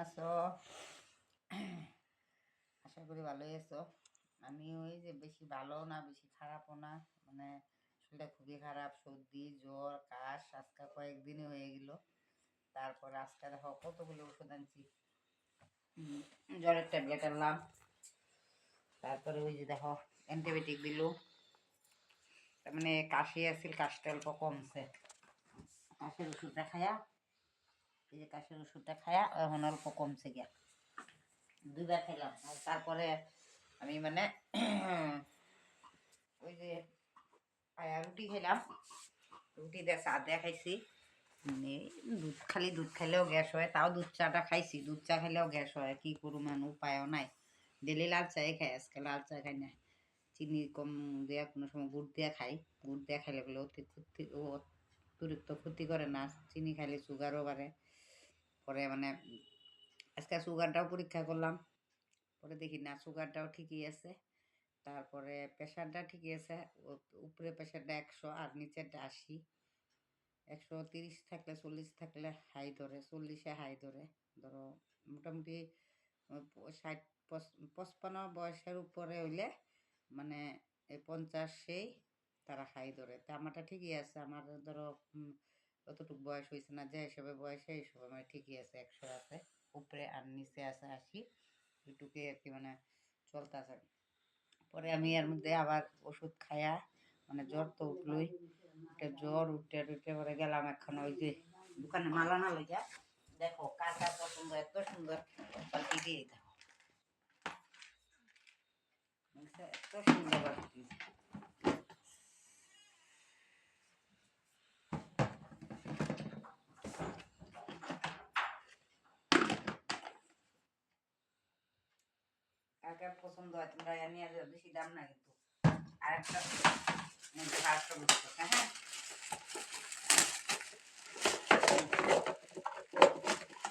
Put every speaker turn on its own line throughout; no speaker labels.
আছো? আশা করি ভালোই আছো। আমি ওই যে বেশি ভালো না বেশি খারাপও না, মানে শরীরটা খুবই খারাপ, সর্দি জ্বর কাশ আজকে কয়েকদিনই হয়ে গেল। তারপর আজকে দেখো কতগুলো ওষুধ আনছি। জ্বরের ট্যাবলেট আনলাম, তারপরে ওই যে দেখো অ্যান্টিবায়োটিক দিল। তার মানে কাশি আসছিল, কাশটা অল্প কমছে। কাশির ওষুধটা খায়া, এই যে কাশির ওষুধটা খায়া এখন অল্প কমছে গিয়া, দুইবার খেলাম। আর তারপরে আমি মানে ওই যে রুটি খেলাম, রুটি দিয়ে চা দিয়ে খাইছি। মানে দুধ খালি দুধ খাইলেও গ্যাস হয়, তাও দুধ চাটা খাইছি। দুধ চা খেলেও গ্যাস হয়, কি করু মানে উপায়ও নাই। ডেলি লাল চাই খাই, আজকে লাল চা খাই না। চিনি কম দেওয়া, কোনো সময় গুড় দিয়ে খাই। গুড় দিয়ে খাইলে বলে অতিরিক্ত ক্ষতি করে না, চিনি খাইলে সুগারও বাড়ে। পরে মানে আজকে সুগারটাও পরীক্ষা করলাম, পরে দেখি না সুগারটাও ঠিকই আছে। তারপরে প্রেশারটা ঠিকই আছে, উপরে প্রেশারটা 100 আর নিচেরটা 80। 130 থাকলে 40 থাকলে হাই ধরে, 40-এ হাই ধরে। ধরো মোটামুটি 60-55 বয়সের উপরে হইলে মানে এই 50-এই তারা হাই ধরে। তা আমারটা ঠিকই আছে। আমার ধরো অতটুকু বয়স হয়েছে না, যে হিসাবে বয়সে এই হিসাবে আমার ঠিকই আছে, 100 আছে উপরে আর নিচে আছে 80। এটুকুই আর কি মানে চলতেছে। পরে আমি এর মধ্যে আবার ওষুধ খায়া, মানে জ্বর তো উঠলই, জ্বর উঠে টুটে পরে গেলাম এখন ওই যে দোকানে মালা না লইয়া। দেখো কাঁচা পছন্দ, এত সুন্দর বালতি, দেখো এত সুন্দর বালতি। কাকে পছন্দ হয় তোমরা নিয়ে যাও, বেশি দাম না কিন্তু। আর একটা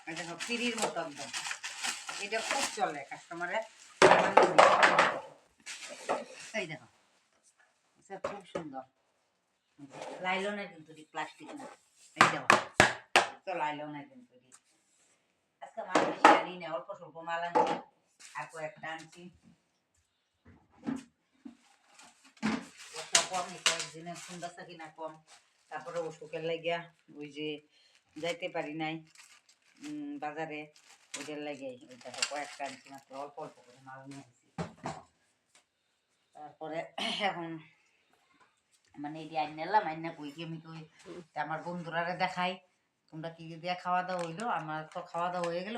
হ্যাঁ, দেখো পিড়ির মতো একদম, এটা খুব চলে কাস্টমারের। এই দেখো খুব সুন্দর, লাইলনের কিন্তু প্লাস্টিক না। এই দেখো তো লাইলনের কিন্তু আজকে মাল বেশি আনি না, অল্প স্বল্প মাল আনছি, আর কয়েকটা আনছি। কম কয়েকদিনে সুন্দর থাকি না কম। তারপরে অসুখের লাগিয়া ওই যে যাইতে পারি নাই বাজারে, ওইটার লাগে ওই দেখো কয়েকটা আনছি, মাত্র অল্প অল্প করে মাল নিয়ে আসছি। তারপরে এখন মানে এটি আইন নিলাম, আইনা কই কি আমি কই আমার বন্ধুরা দেখাই তোমরা কি দিয়ে খাওয়া দাওয়া হইলো। আমার তো খাওয়া দাওয়া হয়ে গেল।